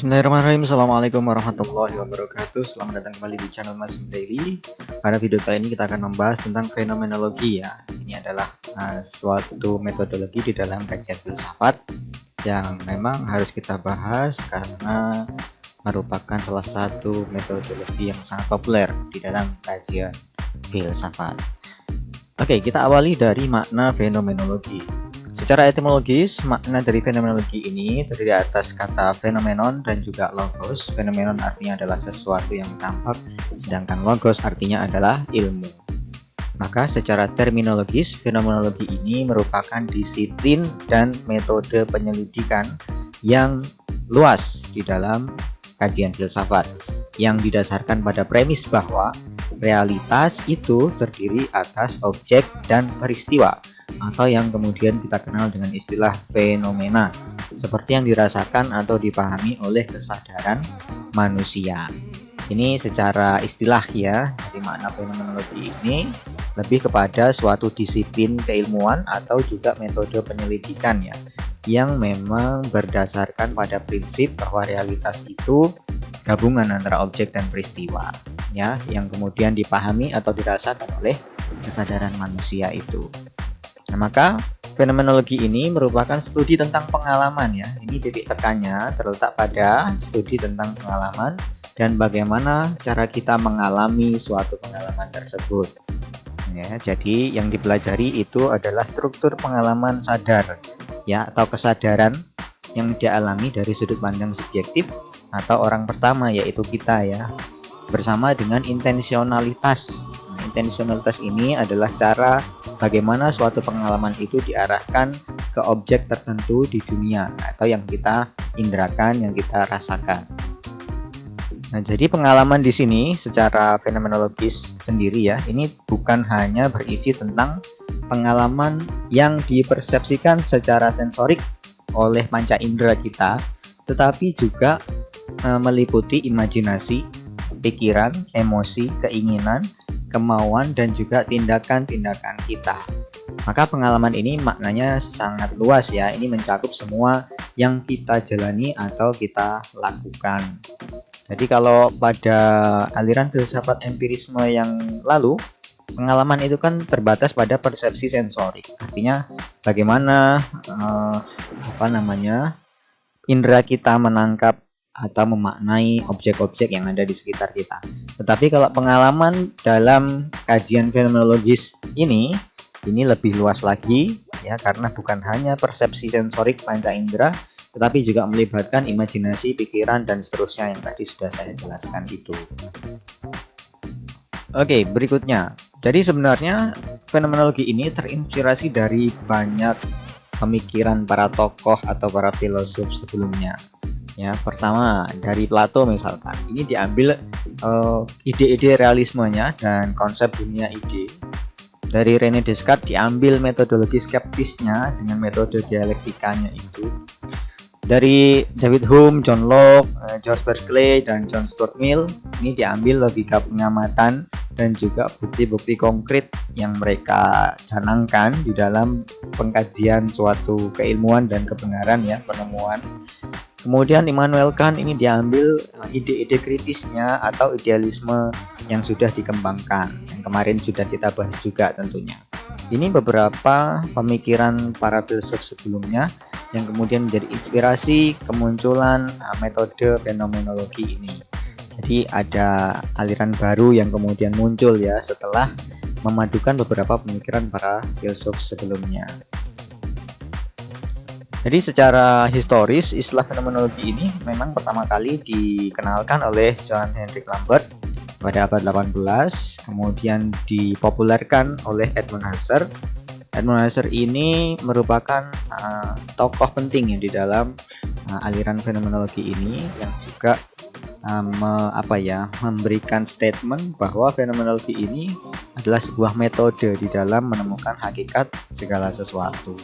Bismillahirrahmanirrahim. Assalamualaikum warahmatullahi wabarakatuh. Selamat datang kembali di channel Mas Daily. Pada video kali ini kita akan membahas tentang fenomenologi ya. Ini adalah suatu metodologi di dalam kajian filsafat yang memang harus kita bahas karena merupakan salah satu metodologi yang sangat populer di dalam kajian filsafat. Oke, kita awali dari makna fenomenologi. Secara etimologis, makna dari fenomenologi ini terdiri atas kata fenomenon dan juga logos. Fenomenon artinya adalah sesuatu yang tampak, sedangkan logos artinya adalah ilmu. Maka secara terminologis, fenomenologi ini merupakan disiplin dan metode penyelidikan yang luas di dalam kajian filsafat, yang didasarkan pada premis bahwa realitas itu terdiri atas objek dan peristiwa, atau yang kemudian kita kenal dengan istilah fenomena, seperti yang dirasakan atau dipahami oleh kesadaran manusia. Ini secara istilah ya, jadi makna fenomenologi ini lebih kepada suatu disiplin keilmuan atau juga metode penyelidikan ya, yang memang berdasarkan pada prinsip bahwa realitas itu gabungan antara objek dan peristiwa ya, yang kemudian dipahami atau dirasakan oleh kesadaran manusia itu. Nah, maka fenomenologi ini merupakan studi tentang pengalaman ya. Ini titik tekannya terletak pada studi tentang pengalaman dan bagaimana cara kita mengalami suatu pengalaman tersebut. Ya, jadi yang dipelajari itu adalah struktur pengalaman sadar ya, atau kesadaran yang dialami dari sudut pandang subjektif atau orang pertama, yaitu kita ya, bersama dengan intensionalitas. Intensionalitas ini adalah cara bagaimana suatu pengalaman itu diarahkan ke objek tertentu di dunia atau yang kita indrakan, yang kita rasakan. Nah, jadi pengalaman di sini secara fenomenologis sendiri ya, ini bukan hanya berisi tentang pengalaman yang dipersepsikan secara sensorik oleh panca indera kita, tetapi juga meliputi imajinasi, pikiran, emosi, keinginan, kemauan, dan juga tindakan-tindakan kita. Maka pengalaman ini maknanya sangat luas ya, ini mencakup semua yang kita jalani atau kita lakukan. Jadi kalau pada aliran filsafat empirisme yang lalu, pengalaman itu kan terbatas pada persepsi sensorik. Artinya bagaimana indera kita menangkap atau memaknai objek-objek yang ada di sekitar kita. Tetapi kalau pengalaman dalam kajian fenomenologis ini lebih luas lagi ya, karena bukan hanya persepsi sensorik panca indera, tetapi juga melibatkan imajinasi, pikiran, dan seterusnya yang tadi sudah saya jelaskan itu. Oke, berikutnya. Jadi sebenarnya fenomenologi ini terinspirasi dari banyak pemikiran para tokoh atau para filosof sebelumnya. Ya, pertama dari Plato misalkan, ini diambil ide-ide realismenya dan konsep dunia ide. Dari René Descartes diambil metodologi skeptisnya dengan metode dialektikanya itu. Dari David Hume, John Locke, George Berkeley, dan John Stuart Mill, ini diambil logika pengamatan dan juga bukti-bukti konkret yang mereka canangkan di dalam pengkajian suatu keilmuan dan kebenaran ya, penemuan. Kemudian Immanuel Kant ini diambil ide-ide kritisnya atau idealisme yang sudah dikembangkan, yang kemarin sudah kita bahas juga tentunya. Ini beberapa pemikiran para filsuf sebelumnya yang kemudian menjadi inspirasi kemunculan metode fenomenologi ini. Jadi ada aliran baru yang kemudian muncul ya setelah memadukan beberapa pemikiran para filsuf sebelumnya. Jadi secara historis, istilah fenomenologi ini memang pertama kali dikenalkan oleh John Henry Lambert pada abad 18, kemudian dipopulerkan oleh Edmund Husserl. Edmund Husserl ini merupakan tokoh penting ya di dalam aliran fenomenologi ini, yang juga memberikan statement bahwa fenomenologi ini adalah sebuah metode di dalam menemukan hakikat segala sesuatu.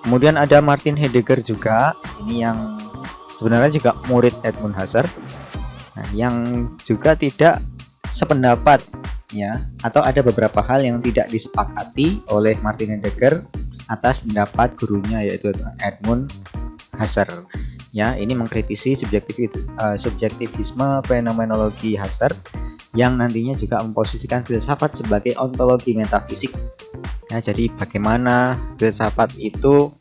Kemudian ada Martin Heidegger juga, ini yang sebenarnya juga murid Edmund Husserl, yang juga tidak sependapat ya, atau ada beberapa hal yang tidak disepakati oleh Martin Heidegger atas pendapat gurunya yaitu Edmund Husserl. Ya, ini mengkritisi subjektivisme fenomenologi Husserl yang nantinya juga memposisikan filsafat sebagai ontologi metafisik. Ya, jadi bagaimana filsafat itu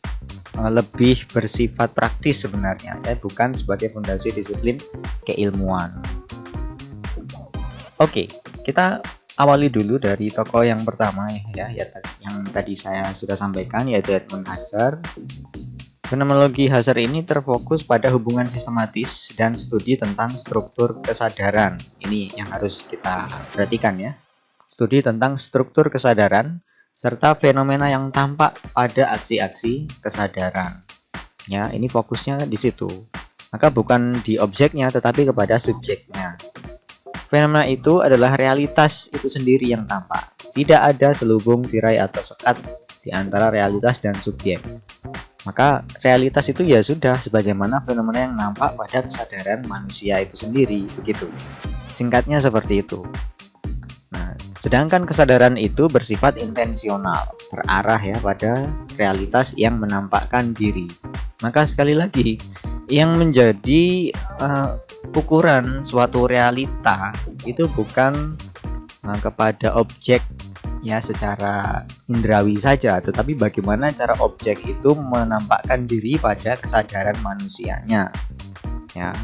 lebih bersifat praktis sebenarnya, ya, bukan sebagai fondasi disiplin keilmuan. Oke, kita awali dulu dari tokoh yang pertama ya, yang tadi saya sudah sampaikan, yaitu Edmund Husserl. Fenomenologi Husserl ini terfokus pada hubungan sistematis dan studi tentang struktur kesadaran. Ini yang harus kita perhatikan ya. Studi tentang struktur kesadaran serta fenomena yang tampak pada aksi-aksi kesadaran. Ya, ini fokusnya di situ. Maka bukan di objeknya tetapi kepada subjeknya. Fenomena itu adalah realitas itu sendiri yang tampak. Tidak ada selubung, tirai atau sekat di antara realitas dan subjek. Maka realitas itu ya sudah sebagaimana fenomena yang nampak pada kesadaran manusia itu sendiri, begitu. Singkatnya seperti itu. Nah, sedangkan kesadaran itu bersifat intensional, terarah ya pada realitas yang menampakkan diri. Maka sekali lagi, yang menjadi ukuran suatu realita itu bukan kepada objek ya secara indrawi saja, tetapi bagaimana cara objek itu menampakkan diri pada kesadaran manusianya. Ya.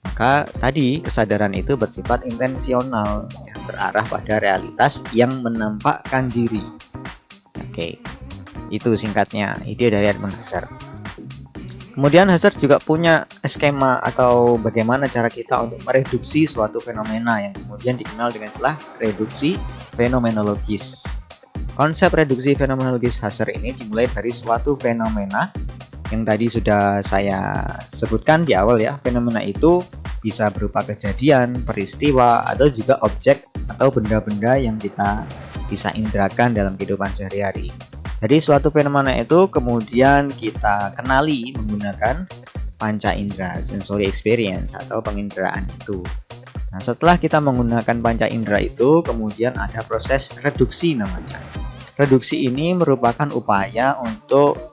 Maka tadi kesadaran itu bersifat intensional, ya, terarah pada realitas yang menampakkan diri. Oke. Itu singkatnya ide dari Edmund Husserl. Kemudian Husserl juga punya skema atau bagaimana cara kita untuk mereduksi suatu fenomena yang kemudian dikenal dengan istilah reduksi fenomenologis. Konsep reduksi fenomenologis Husserl ini dimulai dari suatu fenomena yang tadi sudah saya sebutkan di awal ya. Fenomena itu bisa berupa kejadian, peristiwa, atau juga objek atau benda-benda yang kita bisa indrakan dalam kehidupan sehari-hari. Jadi suatu fenomena itu kemudian kita kenali menggunakan panca indera, sensory experience atau penginderaan itu. Nah, setelah kita menggunakan panca indera itu, kemudian ada proses reduksi namanya. Reduksi ini merupakan upaya untuk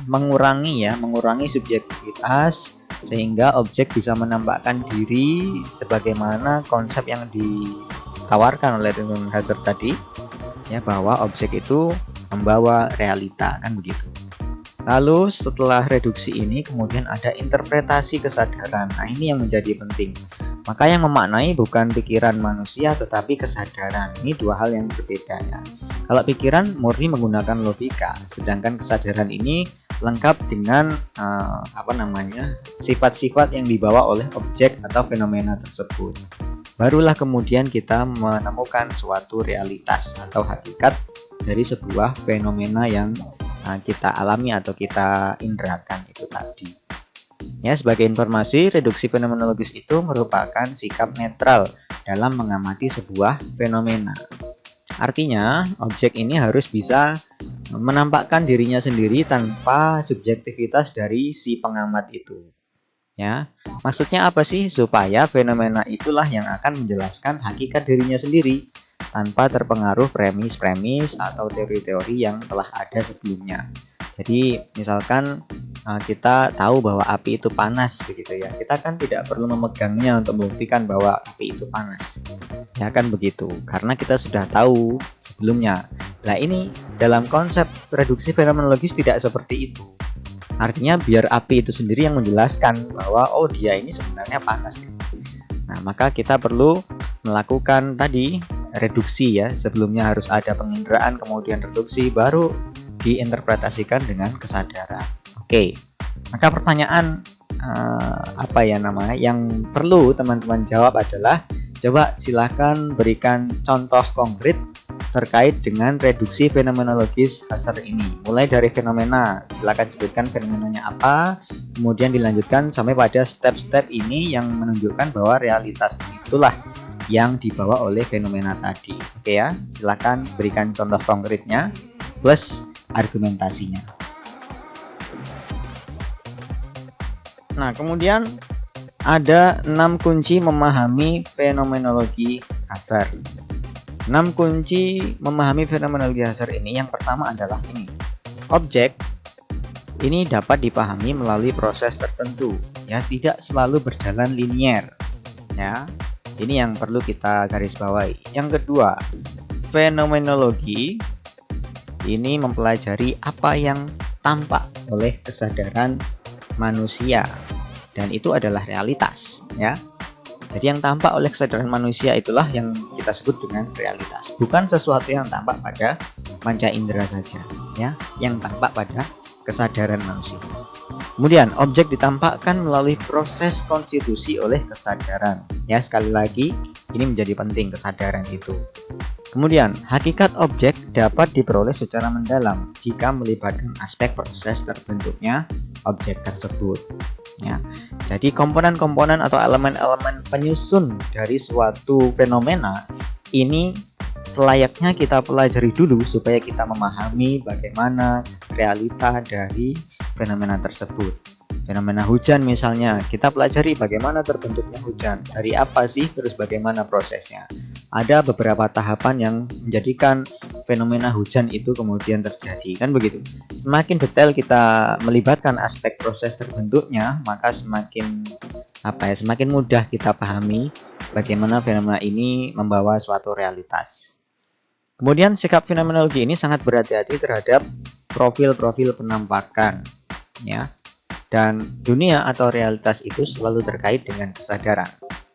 mengurangi subjektivitas sehingga objek bisa menampakkan diri sebagaimana konsep yang ditawarkan oleh Edmund Husserl tadi. Ya, bahwa objek itu membawa realita, kan begitu. Lalu setelah reduksi ini kemudian ada interpretasi kesadaran. Nah, ini yang menjadi penting. Maka yang memaknai bukan pikiran manusia tetapi kesadaran. Ini dua hal yang berbeda ya. Kalau pikiran murni menggunakan logika, sedangkan kesadaran ini lengkap dengan sifat-sifat yang dibawa oleh objek atau fenomena tersebut. Barulah kemudian kita menemukan suatu realitas atau hakikat dari sebuah fenomena yang kita alami atau kita indrakan itu tadi. Ya, sebagai informasi, reduksi fenomenologis itu merupakan sikap netral dalam mengamati sebuah fenomena. Artinya, objek ini harus bisa menampakkan dirinya sendiri tanpa subjektivitas dari si pengamat itu. Ya, maksudnya apa sih? Supaya fenomena itulah yang akan menjelaskan hakikat dirinya sendiri tanpa terpengaruh premis-premis atau teori-teori yang telah ada sebelumnya. Jadi, misalkan kita tahu bahwa api itu panas begitu ya. Kita kan tidak perlu memegangnya untuk membuktikan bahwa api itu panas. Ya kan begitu. Karena kita sudah tahu sebelumnya. Nah, ini dalam konsep reduksi fenomenologis tidak seperti itu. Artinya biar api itu sendiri yang menjelaskan bahwa oh dia ini sebenarnya panas. Nah, maka kita perlu melakukan tadi reduksi ya. Sebelumnya harus ada penginderaan, kemudian reduksi, baru diinterpretasikan dengan kesadaran. Oke. Maka pertanyaan yang perlu teman-teman jawab adalah, coba silakan berikan contoh konkret terkait dengan reduksi fenomenologis Husserl ini. Mulai dari fenomena, silakan sebutkan fenomenanya apa, kemudian dilanjutkan sampai pada step-step ini yang menunjukkan bahwa realitas itulah yang dibawa oleh fenomena tadi. Oke ya, silakan berikan contoh konkretnya plus argumentasinya. Nah, kemudian ada 6 kunci memahami fenomenologi Husserl. 6 kunci memahami fenomenologi Husserl ini, yang pertama adalah ini. Objek ini dapat dipahami melalui proses tertentu, ya, tidak selalu berjalan linier, ya. Ini yang perlu kita garis bawahi. Yang kedua, fenomenologi ini mempelajari apa yang tampak oleh kesadaran manusia, dan itu adalah realitas, ya. Jadi yang tampak oleh kesadaran manusia itulah yang kita sebut dengan realitas, bukan sesuatu yang tampak pada panca indera saja, ya, yang tampak pada kesadaran manusia. Kemudian objek ditampakkan melalui proses konstitusi oleh kesadaran, ya, sekali lagi ini menjadi penting kesadaran itu. Kemudian hakikat objek dapat diperoleh secara mendalam jika melibatkan aspek proses terbentuknya objek tersebut, ya. Jadi komponen-komponen atau elemen-elemen penyusun dari suatu fenomena ini selayaknya kita pelajari dulu supaya kita memahami bagaimana realita dari fenomena tersebut. Fenomena hujan misalnya, kita pelajari bagaimana terbentuknya hujan, dari apa sih, terus bagaimana prosesnya. Ada beberapa tahapan yang menjadikan fenomena hujan itu kemudian terjadi, kan begitu. Semakin detail kita melibatkan aspek proses terbentuknya, maka semakin mudah kita pahami bagaimana fenomena ini membawa suatu realitas. Kemudian sikap fenomenologi ini sangat berhati-hati terhadap profil-profil penampakan, ya. Dan dunia atau realitas itu selalu terkait dengan kesadaran.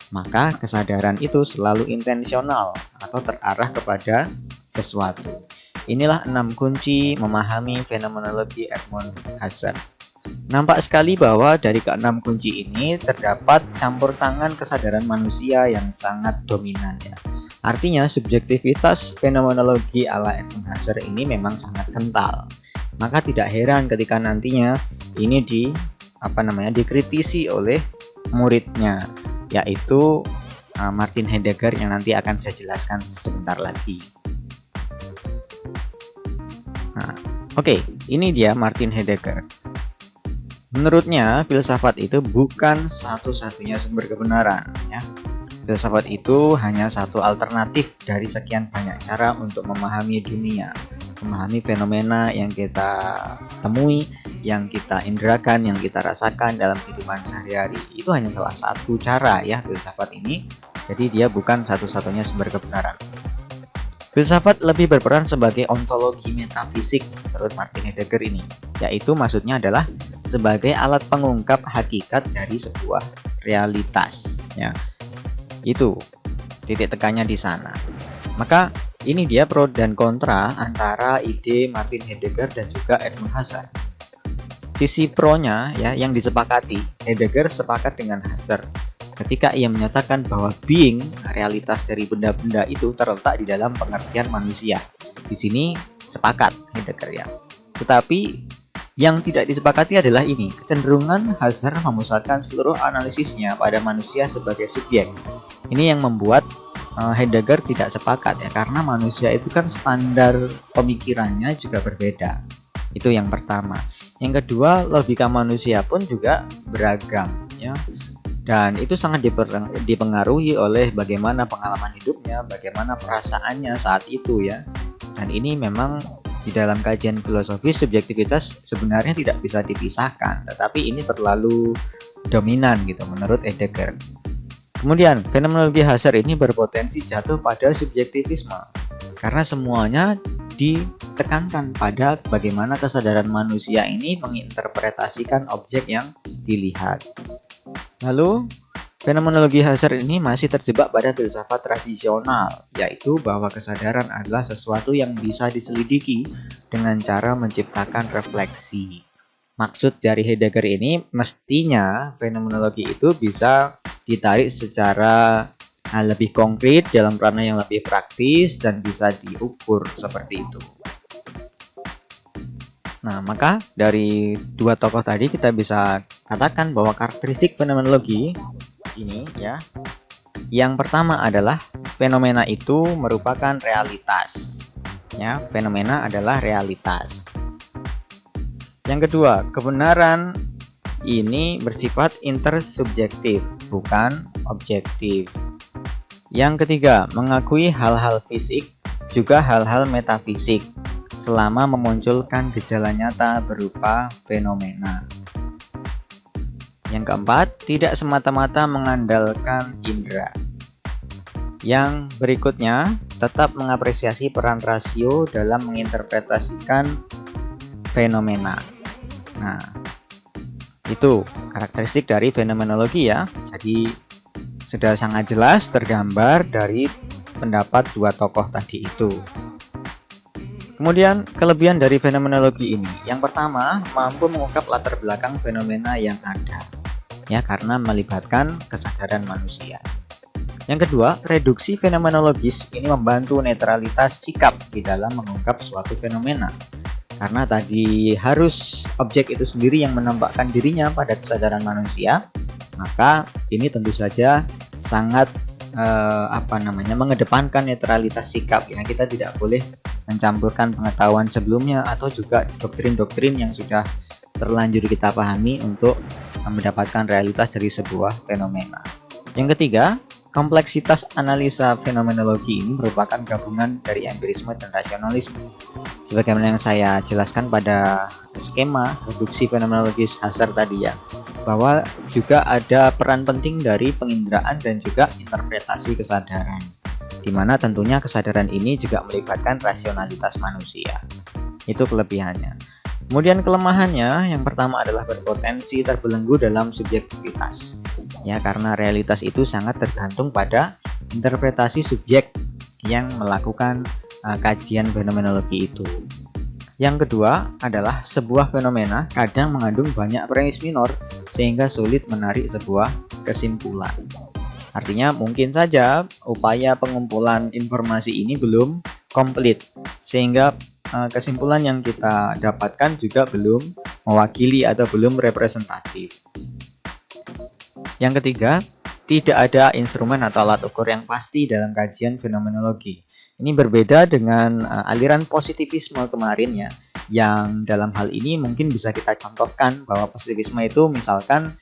Maka kesadaran itu selalu intensional atau terarah kepada sesuatu. Inilah 6 kunci memahami fenomenologi Edmund Husserl. Nampak sekali bahwa dari ke-6 kunci ini terdapat campur tangan kesadaran manusia yang sangat dominan, ya. Artinya subjektivitas fenomenologi ala Edmund Husserl ini memang sangat kental. Maka tidak heran ketika nantinya ini dikritisi oleh muridnya, yaitu Martin Heidegger, yang nanti akan saya jelaskan sebentar lagi. Oke, ini dia Martin Heidegger. Menurutnya filsafat itu bukan satu-satunya sumber kebenaran, ya. Filsafat itu hanya satu alternatif dari sekian banyak cara untuk memahami dunia, memahami fenomena yang kita temui, yang kita inderakan, yang kita rasakan dalam kehidupan sehari-hari. Itu hanya salah satu cara, ya, filsafat ini. Jadi dia bukan satu-satunya sumber kebenaran. Filsafat lebih berperan sebagai ontologi metafisik menurut Martin Heidegger ini, yaitu maksudnya adalah sebagai alat pengungkap hakikat dari sebuah realitas, ya. Itu titik tekannya di sana. Maka ini dia pro dan kontra antara ide Martin Heidegger dan juga Edmund Husserl. Sisi pro-nya, ya, yang disepakati, Heidegger sepakat dengan Husserl ketika ia menyatakan bahwa being, realitas dari benda-benda itu terletak di dalam pengertian manusia. Di sini sepakat Heidegger, ya. Tetapi yang tidak disepakati adalah ini, kecenderungan Husserl memusatkan seluruh analisisnya pada manusia sebagai subjek. Ini yang membuat Heidegger tidak sepakat, ya, karena manusia itu kan standar pemikirannya juga berbeda. Itu yang pertama. Yang kedua, logika manusia pun juga beragam, ya. Dan itu sangat dipengaruhi oleh bagaimana pengalaman hidupnya, bagaimana perasaannya saat itu, ya. Dan ini memang di dalam kajian filosofis subjektivitas sebenarnya tidak bisa dipisahkan, tetapi ini terlalu dominan gitu menurut Heidegger. Kemudian fenomenologi Husserl ini berpotensi jatuh pada subjektivisme karena semuanya ditekankan pada bagaimana kesadaran manusia ini menginterpretasikan objek yang dilihat. Lalu fenomenologi Husserl ini masih terjebak pada filsafat tradisional, yaitu bahwa kesadaran adalah sesuatu yang bisa diselidiki dengan cara menciptakan refleksi. Maksud dari Heidegger ini, mestinya fenomenologi itu bisa ditarik secara lebih konkret dalam ranah yang lebih praktis dan bisa diukur seperti itu. Nah, maka dari dua tokoh tadi kita bisa katakan bahwa karakteristik fenomenologi ini, ya, yang pertama adalah fenomena itu merupakan realitas, ya, fenomena adalah realitas. Yang kedua, kebenaran ini bersifat intersubjektif, bukan objektif. Yang ketiga, mengakui hal-hal fisik juga hal-hal metafisik. selama memunculkan gejala nyata berupa fenomena. Yang keempat, tidak semata-mata mengandalkan indera. Yang berikutnya, tetap mengapresiasi peran rasio dalam menginterpretasikan fenomena. Nah, itu karakteristik dari fenomenologi ya. Jadi sudah sangat jelas tergambar dari pendapat dua tokoh tadi itu. Kemudian kelebihan dari fenomenologi ini, yang pertama mampu mengungkap latar belakang fenomena yang ada, ya, karena melibatkan kesadaran manusia. Yang kedua, reduksi fenomenologis ini membantu netralitas sikap di dalam mengungkap suatu fenomena, karena tadi harus objek itu sendiri yang menampakkan dirinya pada kesadaran manusia, maka ini tentu saja sangat mengedepankan netralitas sikap, ya. Kita tidak boleh mencampurkan pengetahuan sebelumnya atau juga doktrin-doktrin yang sudah terlanjur kita pahami untuk mendapatkan realitas dari sebuah fenomena. Yang ketiga, kompleksitas analisa fenomenologi ini merupakan gabungan dari empirisme dan rasionalisme. Sebagaimana yang saya jelaskan pada skema reduksi fenomenologis Husserl tadi ya, bahwa juga ada peran penting dari penginderaan dan juga interpretasi kesadaran, di mana tentunya kesadaran ini juga melibatkan rasionalitas manusia. Itu kelebihannya. Kemudian kelemahannya, yang pertama adalah berpotensi terbelenggu dalam subjektivitas, ya, karena realitas itu sangat tergantung pada interpretasi subjek yang melakukan kajian fenomenologi itu. Yang kedua adalah sebuah fenomena kadang mengandung banyak premis minor sehingga sulit menarik sebuah kesimpulan. Artinya mungkin saja upaya pengumpulan informasi ini belum komplit, sehingga kesimpulan yang kita dapatkan juga belum mewakili atau belum representatif. Yang ketiga, tidak ada instrumen atau alat ukur yang pasti dalam kajian fenomenologi. Ini berbeda dengan aliran positivisme kemarin ya, yang dalam hal ini mungkin bisa kita contohkan bahwa positivisme itu misalkan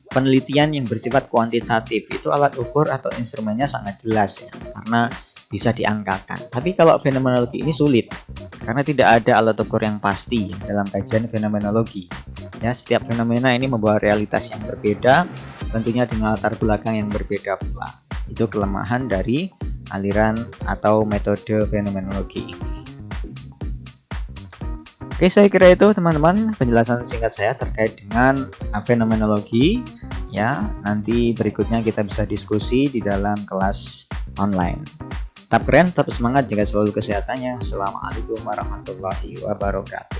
penelitian yang bersifat kuantitatif, itu alat ukur atau instrumennya sangat jelas ya, karena bisa diangkakan. Tapi kalau fenomenologi ini sulit, karena tidak ada alat ukur yang pasti dalam kajian fenomenologi. Ya, setiap fenomena ini membawa realitas yang berbeda, tentunya dengan latar belakang yang berbeda pula. Itu kelemahan dari aliran atau metode fenomenologi ini. Oke, saya kira itu teman-teman penjelasan singkat saya terkait dengan fenomenologi. Ya, nanti berikutnya kita bisa diskusi di dalam kelas online. Tetap keren, tetap semangat, jaga selalu kesehatannya. Assalamualaikum warahmatullahi wabarakatuh.